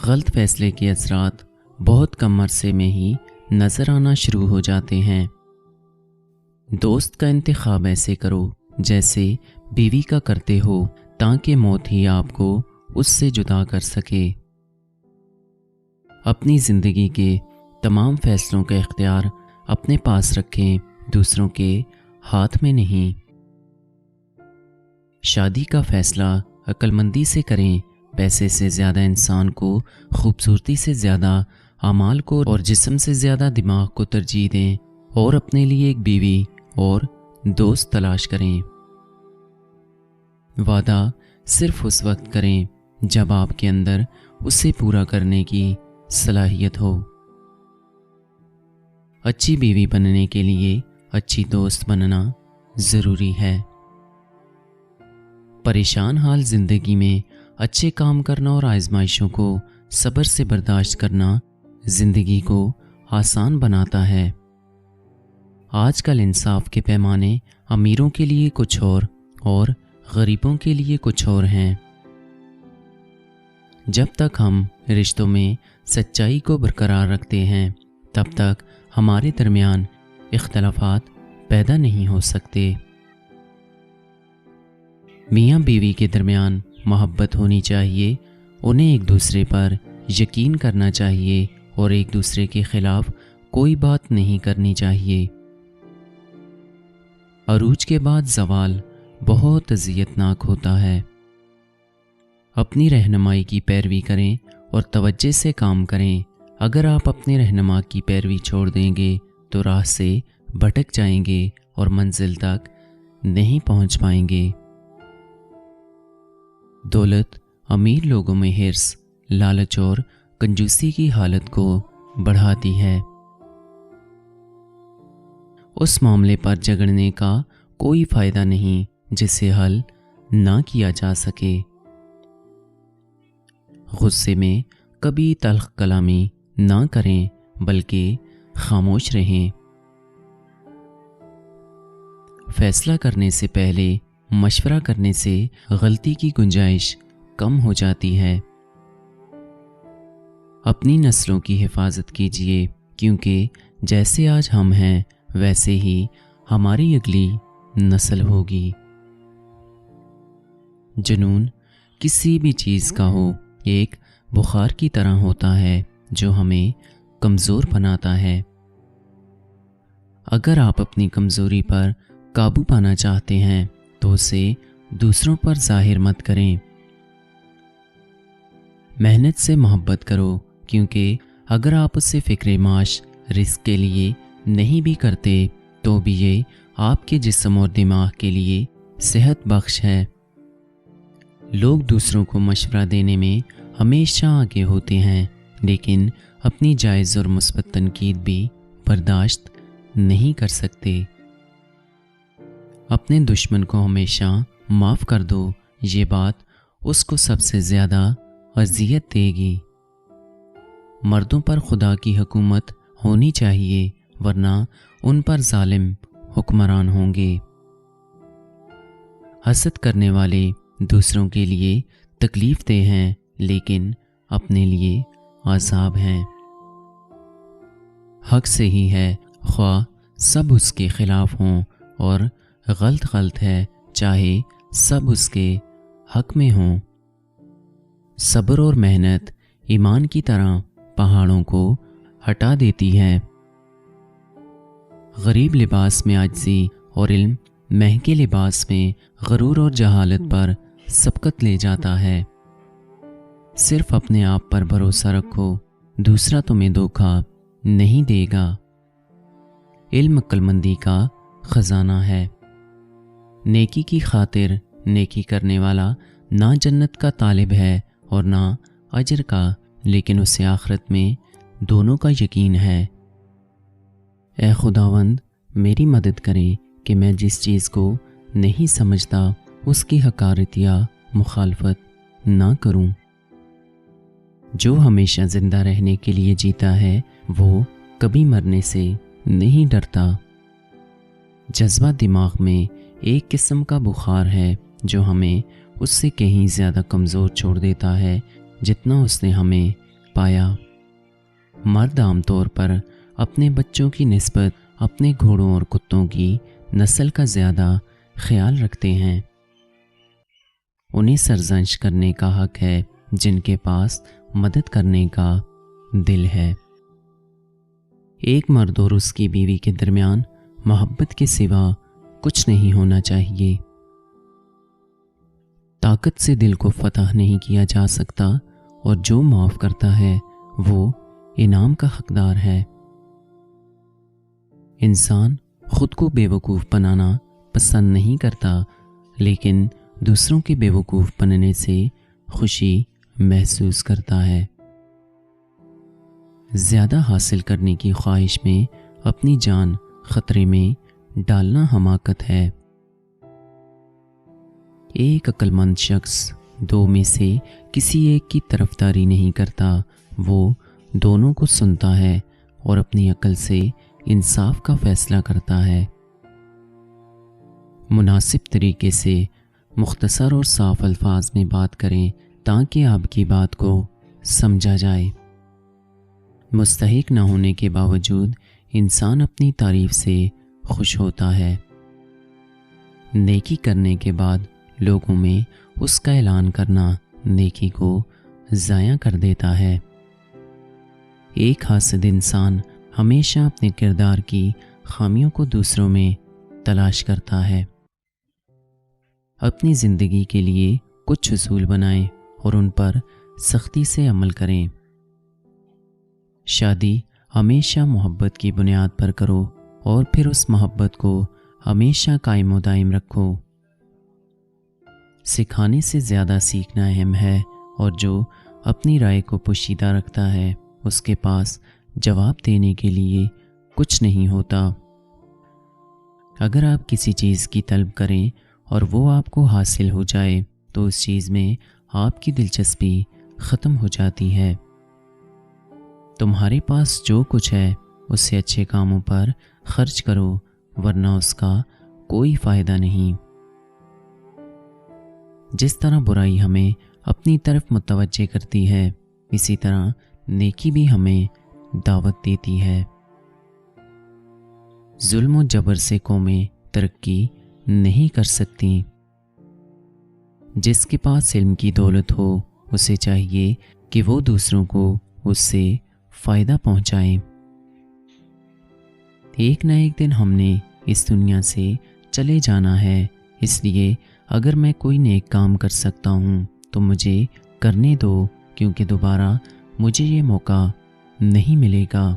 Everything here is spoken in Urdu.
غلط فیصلے کے اثرات بہت کم عرصے میں ہی نظر آنا شروع ہو جاتے ہیں۔ دوست کا انتخاب ایسے کرو جیسے بیوی کا کرتے ہو، تاکہ موت ہی آپ کو اس سے جدا کر سکے۔ اپنی زندگی کے تمام فیصلوں کا اختیار اپنے پاس رکھیں، دوسروں کے ہاتھ میں نہیں۔ شادی کا فیصلہ عقل مندی سے کریں، پیسے سے زیادہ انسان کو، خوبصورتی سے زیادہ اعمال کو اور جسم سے زیادہ دماغ کو ترجیح دیں، اور اپنے لیے ایک بیوی اور دوست تلاش کریں۔ وعدہ صرف اس وقت کریں جب آپ کے اندر اسے پورا کرنے کی صلاحیت ہو۔ اچھی بیوی بننے کے لیے اچھی دوست بننا ضروری ہے۔ پریشان حال زندگی میں اچھے کام کرنا اور آزمائشوں کو صبر سے برداشت کرنا زندگی کو آسان بناتا ہے۔ آج کل انصاف کے پیمانے امیروں کے لیے کچھ اور غریبوں کے لیے کچھ اور ہیں۔ جب تک ہم رشتوں میں سچائی کو برقرار رکھتے ہیں، تب تک ہمارے درمیان اختلافات پیدا نہیں ہو سکتے۔ میاں بیوی کے درمیان محبت ہونی چاہیے، انہیں ایک دوسرے پر یقین کرنا چاہیے اور ایک دوسرے کے خلاف کوئی بات نہیں کرنی چاہیے۔ عروج کے بعد زوال بہت اذیت ناک ہوتا ہے۔ اپنی رہنمائی کی پیروی کریں اور توجہ سے کام کریں۔ اگر آپ اپنے رہنما کی پیروی چھوڑ دیں گے تو راہ سے بھٹک جائیں گے اور منزل تک نہیں پہنچ پائیں گے۔ دولت امیر لوگوں میں حرص، لالچ اور کنجوسی کی حالت کو بڑھاتی ہے۔ اس معاملے پر جھگڑنے کا کوئی فائدہ نہیں جسے حل نہ کیا جا سکے۔ غصے میں کبھی تلخ کلامی نہ کریں بلکہ خاموش رہیں۔ فیصلہ کرنے سے پہلے مشورہ کرنے سے غلطی کی گنجائش کم ہو جاتی ہے۔ اپنی نسلوں کی حفاظت کیجیے، کیونکہ جیسے آج ہم ہیں ویسے ہی ہماری اگلی نسل ہوگی۔ جنون کسی بھی چیز کا ہو ایک بخار کی طرح ہوتا ہے جو ہمیں کمزور بناتا ہے۔ اگر آپ اپنی کمزوری پر قابو پانا چاہتے ہیں تو اسے دوسروں پر ظاہر مت کریں۔ محنت سے محبت کرو، کیونکہ اگر آپ اسے فکر معاش رزق کے لیے نہیں بھی کرتے تو بھی یہ آپ کے جسم اور دماغ کے لیے صحت بخش ہے۔ لوگ دوسروں کو مشورہ دینے میں ہمیشہ آگے ہوتے ہیں، لیکن اپنی جائز اور مثبت تنقید بھی برداشت نہیں کر سکتے۔ اپنے دشمن کو ہمیشہ معاف کر دو، یہ بات اس کو سب سے زیادہ اذیت دے گی۔ مردوں پر خدا کی حکومت ہونی چاہیے، ورنہ ان پر ظالم حکمران ہوں گے۔ حسد کرنے والے دوسروں کے لیے تکلیف دہ ہیں، لیکن اپنے لیے عذاب ہیں۔ حق صحیح ہے، خواہ سب اس کے خلاف ہوں، اور غلط ہے، چاہے سب اس کے حق میں ہوں۔ صبر اور محنت ایمان کی طرح پہاڑوں کو ہٹا دیتی ہے۔ غریب لباس میں عاجزی اور علم مہنگے لباس میں غرور اور جہالت پر سبقت لے جاتا ہے۔ صرف اپنے آپ پر بھروسہ رکھو، دوسرا تمہیں دھوکہ نہیں دے گا۔ علم عقل مندی کا خزانہ ہے۔ نیکی کی خاطر نیکی کرنے والا نہ جنت کا طالب ہے اور نہ اجر کا، لیکن اسے آخرت میں دونوں کا یقین ہے۔ اے خداوند، میری مدد کرے کہ میں جس چیز کو نہیں سمجھتا اس کی حقارت یا مخالفت نہ کروں۔ جو ہمیشہ زندہ رہنے کے لیے جیتا ہے وہ کبھی مرنے سے نہیں ڈرتا۔ جذبہ دماغ میں ایک قسم کا بخار ہے جو ہمیں اس سے کہیں زیادہ کمزور چھوڑ دیتا ہے جتنا اس نے ہمیں پایا۔ مرد عام طور پر اپنے بچوں کی نسبت اپنے گھوڑوں اور کتوں کی نسل کا زیادہ خیال رکھتے ہیں۔ انہیں سرزنش کرنے کا حق ہے جن کے پاس مدد کرنے کا دل ہے۔ ایک مرد اور اس کی بیوی کے درمیان محبت کے سوا کچھ نہیں ہونا چاہیے۔ طاقت سے دل کو فتح نہیں کیا جا سکتا، اور جو معاف کرتا ہے وہ انعام کا حقدار ہے۔ انسان خود کو بے وقوف بنانا پسند نہیں کرتا، لیکن دوسروں کے بے وقوف بننے سے خوشی محسوس کرتا ہے۔ زیادہ حاصل کرنے کی خواہش میں اپنی جان خطرے میں ڈالنا حماقت ہے۔ ایک عقل مند شخص دو میں سے کسی ایک کی طرفداری نہیں کرتا، وہ دونوں کو سنتا ہے اور اپنی عقل سے انصاف کا فیصلہ کرتا ہے۔ مناسب طریقے سے مختصر اور صاف الفاظ میں بات کریں تاکہ آپ کی بات کو سمجھا جائے۔ مستحق نہ ہونے کے باوجود انسان اپنی تعریف سے خوش ہوتا ہے۔ نیکی کرنے کے بعد لوگوں میں اس کا اعلان کرنا نیکی کو ضائع کر دیتا ہے۔ ایک حاسد انسان ہمیشہ اپنے کردار کی خامیوں کو دوسروں میں تلاش کرتا ہے۔ اپنی زندگی کے لیے کچھ اصول بنائیں اور ان پر سختی سے عمل کریں۔ شادی ہمیشہ محبت کی بنیاد پر کرو اور پھر اس محبت کو ہمیشہ قائم و دائم رکھو۔ سکھانے سے زیادہ سیکھنا اہم ہے، اور جو اپنی رائے کو پوشیدہ رکھتا ہے اس کے پاس جواب دینے کے لیے کچھ نہیں ہوتا۔ اگر آپ کسی چیز کی طلب کریں اور وہ آپ کو حاصل ہو جائے تو اس چیز میں آپ کی دلچسپی ختم ہو جاتی ہے۔ تمہارے پاس جو کچھ ہے اسے اچھے کاموں پر خرچ کرو، ورنہ اس کا کوئی فائدہ نہیں۔ جس طرح برائی ہمیں اپنی طرف متوجہ کرتی ہے، اسی طرح نیکی بھی ہمیں دعوت دیتی ہے۔ ظلم و جبر سے قومیں ترقی نہیں کر سکتی۔ جس کے پاس علم کی دولت ہو اسے چاہیے کہ وہ دوسروں کو اس سے فائدہ پہنچائیں۔ ایک نہ ایک دن ہم نے اس دنیا سے چلے جانا ہے، اس لیے اگر میں کوئی نیک کام کر سکتا ہوں تو مجھے کرنے دو، کیونکہ دوبارہ مجھے یہ موقع نہیں ملے گا۔